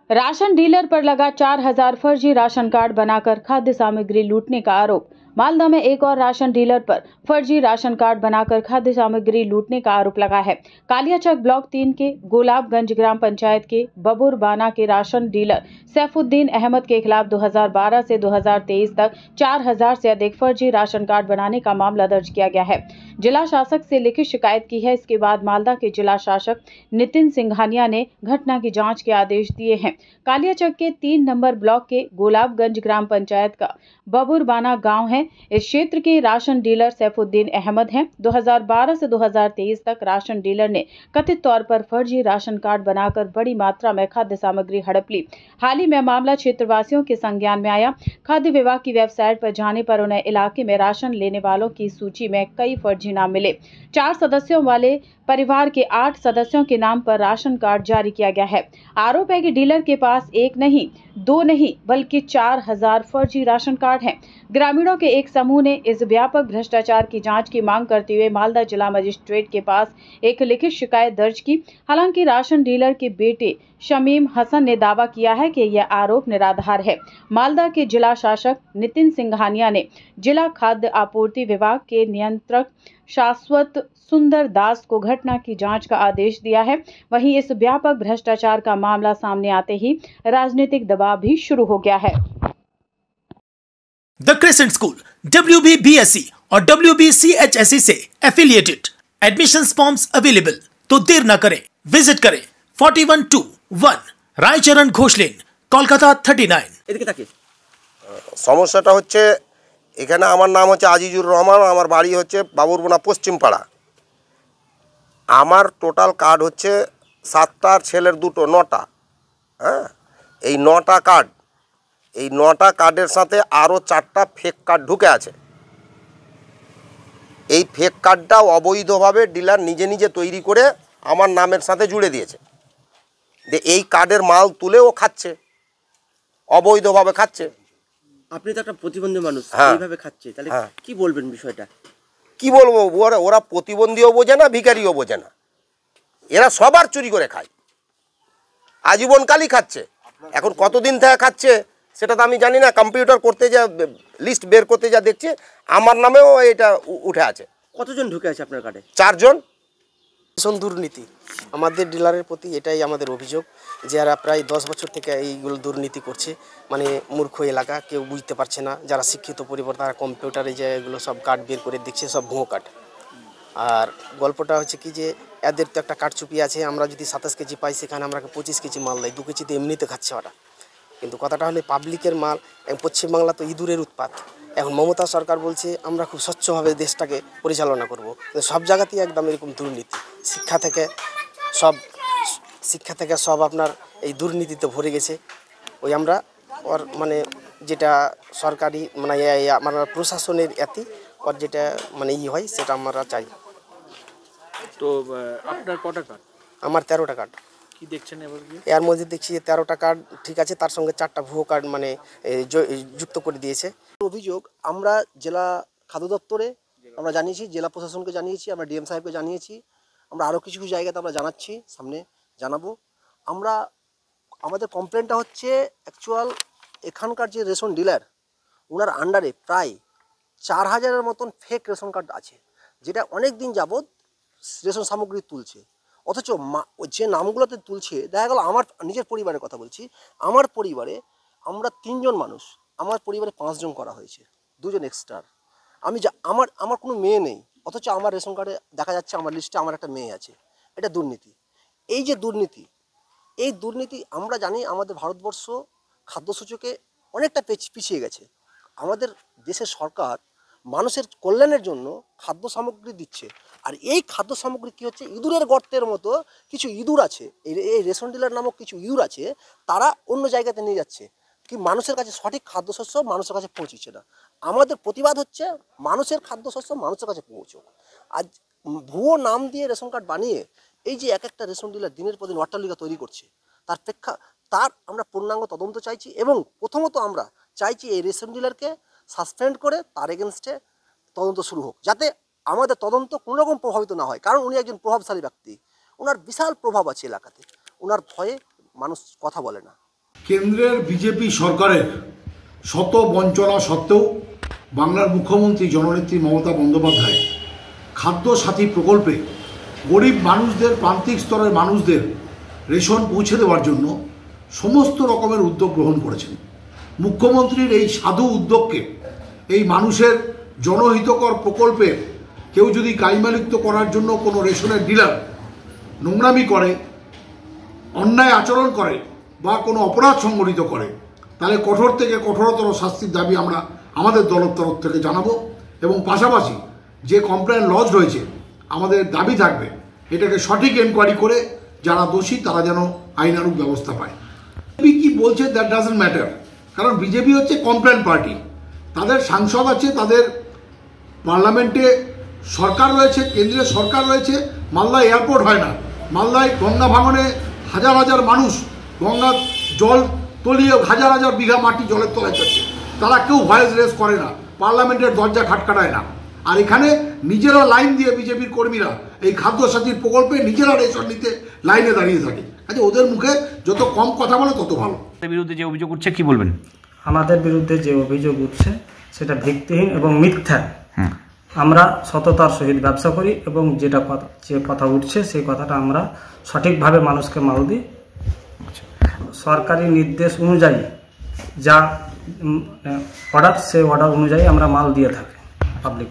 Ration dealer पर लगा 4,000 फर्जी राशन कार्ड बनाकर खाद्य सामग्री लूटने का आरोप। मालदा में एक और राशन डीलर पर फर्जी राशन कार्ड बनाकर खाद्य सामग्री लूटने का आरोप लगा है। कालियाचक ब्लॉक 3 के गुलाबगंज ग्राम पंचायत के बबुरबाना के राशन डीलर सैफुद्दीन अहमद के खिलाफ 2012 से 2023 तक 4,000 से अधिक फर्जी राशन कार्ड बनाने का मामला दर्ज किया गया है। जिला शासक से लिखित शिकायत की है। इसके बाद मालदा के जिला शासक नितिन सिंघानिया ने घटना की जांच के आदेश दिए हैं। कालियाचक के 3 नंबर ब्लॉक के गुलाबगंज ग्राम पंचायत का बबुरबाना गांव है। इस क्षेत्र के राशन डीलर सैफुद्दीन अहमद हैं। 2012 से 2023 तक राशन डीलर ने कथित तौर पर फर्जी राशन कार्ड बनाकर बड़ी मात्रा में खाद्य सामग्री हड़प ली। हाल ही में मामला क्षेत्रवासियों के संज्ञान में आया। खाद्य विभाग की वेबसाइट पर जाने पर उन्हें इलाके में राशन लेने वालों की सूची में कई फर्जी नाम मिले। 4 सदस्यों वाले परिवार के 8 सदस्यों के नाम पर राशन कार्ड जारी किया गया है। आरोप है कि डीलर के पास एक नहीं, 2 नहीं बल्कि 4,000 फर्जी राशन कार्ड हैं। ग्रामीणों के एक समूह ने इस व्यापक भ्रष्टाचार की जांच की मांग करते हुए मालदा जिला मजिस्ट्रेट के पास एक लिखित शिकायत दर्ज की। हालांकि राशन डीलर के बेटे शमीम हसन ने दावा किया है कि यह आरोप निराधार है। मालदा के जिला शासक नितिन सिंघानिया ने जिला खाद्य आपूर्ति विभाग के नियंत्रक शाश्वत सुंदर दास को घटना की जांच का आदेश दिया है। वहीं इस व्यापक भ्रष्टाचार का मामला सामने आते ही राजनीतिक दबाव भी शुरू हो गया है। द क्रिसेंट स्कूल WBBSc और WBCHSC से एफिलिएटेड। एडमिशन फॉर्म्स अवेलेबल, तो देर न करें, विजिट करें 4121 रायचरण घोष लेन, কলকাতা 39। এদিকে তাকে সমস্যাটা হচ্ছে এখানে আমার নাম হচ্ছে আজিজুর রহমান, আমার বাড়ি হচ্ছে বাবুরবোনা পশ্চিমপাড়া। আমার টোটাল কার্ড হচ্ছে 7টা, ছেলের 2টো, 9টা। হ্যাঁ, এই 9টা কার্ড, এই 9টা কার্ডের সাথে আরও 4টা ফেক কার্ড ঢুকে আছে। এই ফেক কার্ডটা অবৈধভাবে ডিলার নিজে নিজে তৈরি করে আমার নামের সাথে জুড়ে দিয়েছে। যে এই কার্ডের মাল তুলে ও খাচ্ছে, অবৈধভাবে খাচ্ছে। আপনি তো একটা প্রতিবন্ধী মানুষ, এইভাবে খাচ্ছে, তাহলে কি বলবেন বিষয়টা? কি বলবো, ওরা প্রতিবন্ধীও বোঝে না, ভিখারিও বোঝে না, এরা সবার চুরি করে খায়, আজীবনকালই খাচ্ছে। এখন কতদিন থেকে খাচ্ছে সেটা তো আমি জানি না। কম্পিউটার করতে যা লিস্ট বের করতে যা দেখছি আমার নামেও এটা উঠে আছে। কতজন ঢুকে আছে আপনার কার্ডে? 4 জন। ভীষণ দুর্নীতি আমাদের ডিলারের প্রতি, এটাই আমাদের অভিযোগ। যারা প্রায় 10 বছর থেকে এইগুলো দুর্নীতি করছে, মানে মূর্খ এলাকা, কেউ বুঝতে পারছে না। যারা শিক্ষিত পরিবার তারা কম্পিউটারে যে এগুলো সব কার্ড বের করে দেখছে, সব ভুয়ো কার্ড। আর গল্পটা হচ্ছে কি যে এদের তো একটা কার্ড চুপি আছে, আমরা যদি 27 কেজি পাই সেখানে আমরা 25 কেজি মাল দেয়, 2 কেজিতে এমনিতে খাচ্ছে ওরা। কিন্তু কথাটা হলে পাবলিকের মাল। পশ্চিমবাংলা তো ইঁদুরের উৎপাত। এখন মমতা সরকার বলছে আমরা খুব স্বচ্ছভাবে দেশটাকে পরিচালনা করব, কিন্তু সব জায়গাতেই একদম এরকম দুর্নীতি। শিক্ষা থেকে সব আপনার এই দুর্নীতিতে ভরে গেছে। ওই আমরা ওর মানে যেটা সরকারি মানে আমার প্রশাসনের এতি ওর যেটা মানে হয় সেটা আমরা চাই। তো আপনার কটা কার্ড? আমার 13টা কার্ড। কি দেখছেন এবার? এর মধ্যে দেখছি যে 13টা কার্ড ঠিক আছে, তার সঙ্গে 4টা ভুয়ো কার্ড মানে যুক্ত করে দিয়েছে। অভিযোগ আমরা জেলা খাদ্য দপ্তরে আমরা জানিয়েছি, জেলা প্রশাসনকে জানিয়েছি, আমরা ডিএম সাহেবকে জানিয়েছি, আমরা আরও কিছু কিছু জায়গাতে আমরা জানাচ্ছি, সামনে জানাবো। আমাদের কমপ্লেনটা হচ্ছে অ্যাকচুয়াল এখানকার যে রেশন ডিলার ওনার আন্ডারে প্রায় 4,000-এর মতন ফেক রেশন কার্ড আছে, যেটা অনেক দিন যাবৎ রেশন সামগ্রী তুলছে। অথচ যে নামগুলোতে তুলছে, দেখা গেল আমার নিজের পরিবারের কথা বলছি, আমার পরিবারে আমরা 3 জন মানুষ, আমার পরিবারে 5 জন করা হয়েছে, 2 জন এক্সট্রা। আমার কোনো মেয়ে নেই, অথচ আমার রেশন কার্ডে দেখা যাচ্ছে আমার লিস্টে আমার একটা মেয়ে আছে। এটা দুর্নীতি। এই যে দুর্নীতি, এই দুর্নীতি আমরা জানি আমাদের ভারতবর্ষ খাদ্য সূচকে অনেকটা পিছিয়ে গেছে। আমাদের দেশের সরকার মানুষের কল্যাণের জন্য খাদ্য সামগ্রী দিচ্ছে, আর এই খাদ্য সামগ্রী কী হচ্ছে, ইঁদুরের গর্তের মতো কিছু ইঁদুর আছে, এই রেশন ডিলার নামক কিছু ইঁদুর আছে, তারা অন্য জায়গাতে নিয়ে যাচ্ছে, কি মানুষের কাছে সঠিক খাদ্যশস্য মানুষের কাছে পৌঁছচ্ছে না। আমাদের প্রতিবাদ হচ্ছে মানুষের খাদ্যশস্য মানুষের কাছে পৌঁছুক। আজ ভুয়ো নাম দিয়ে রেশন কার্ড বানিয়ে এই যে এক একটা রেশন ডিলার দিনের পর দিন অট্টালিকা তৈরি করছে, তার আমরা পূর্ণাঙ্গ তদন্ত চাইছি। এবং প্রথমত আমরা চাইছি এই রেশন ডিলারকে সাসপেন্ড করে তার এগেনস্টে তদন্ত শুরু হোক, যাতে আমাদের তদন্ত কোনো রকম প্রভাবিত না হয়। কারণ উনি একজন প্রভাবশালী ব্যক্তি, ওনার বিশাল প্রভাব আছে এলাকাতে, ওনার ভয়ে মানুষ কথা বলে না। কেন্দ্রের বিজেপি সরকারের শত বঞ্চনা সত্ত্বেও বাংলার মুখ্যমন্ত্রী জননেত্রী মমতা বন্দ্যোপাধ্যায় খাদ্য সাথী প্রকল্পে গরিব মানুষদের, প্রান্তিক স্তরের মানুষদের রেশন পৌঁছে দেওয়ার জন্য সমস্ত রকমের উদ্যোগ গ্রহণ করেছেন। মুখ্যমন্ত্রীর এই সাধু উদ্যোগকে, এই মানুষের জনহিতকর প্রকল্পে কেউ যদি কালিমালিপ্ত করার জন্য কোনো রেশনের ডিলার নোংরামি করে, অন্যায় আচরণ করে বা কোনো অপরাধ সংগঠিত করে, তাহলে কঠোর থেকে কঠোরতর শাস্তির দাবি আমরা আমাদের দলের তরফ থেকে জানাবো। এবং পাশাপাশি যে কমপ্লেন লজ রয়েছে, আমাদের দাবি থাকবে এটাকে সঠিক এনকোয়ারি করে যারা দোষী তারা যেন আইনানুগ ব্যবস্থা পায়। বিজেপি কি বলছে দ্যাট ডাজন্ট ম্যাটার, কারণ বিজেপি হচ্ছে কমপ্লেন পার্টি। তাদের সাংসদ আছে, তাদের পার্লামেন্টে সরকার রয়েছে, কেন্দ্রের সরকার রয়েছে। মালদায় এয়ারপোর্ট হয় না, মালদায় গঙ্গা ভাঙনে হাজার হাজার মানুষ গঙ্গা জল তলিয়ে হাজার হাজার বিঘা মাটি জলের তলায় যাচ্ছে, তারা কেউ ভয়েস রেজ করে না, পার্লামেন্টের দরজা খাটখাটায় না। আর এখানে নিজেরা লাইন দিয়ে বিজেপির কর্মীরা এই খাদ্য সাথীর প্রকল্পে নিজেরা রেশন নিতে লাইনে দাঁড়িয়ে থাকে। আচ্ছা, ওদের মুখে যত কম কথা বলে তত ভালো। বিরুদ্ধে যে অভিযোগ উঠছে কি বলবেন? আমাদের বিরুদ্ধে যে অভিযোগ উঠছে সেটা ভিত্তিহীন এবং মিথ্যা। আমরা সততার সহিত ব্যবসা করি এবং যে কথা উঠছে সেই কথাটা আমরা সঠিকভাবে মানুষকে মাল দিই। সরকারি নির্দেশ অনুযায়ী যা অর্ডার, সেই অর্ডার অনুযায়ী আমরা মাল দিয়ে থাকি পাবলিক।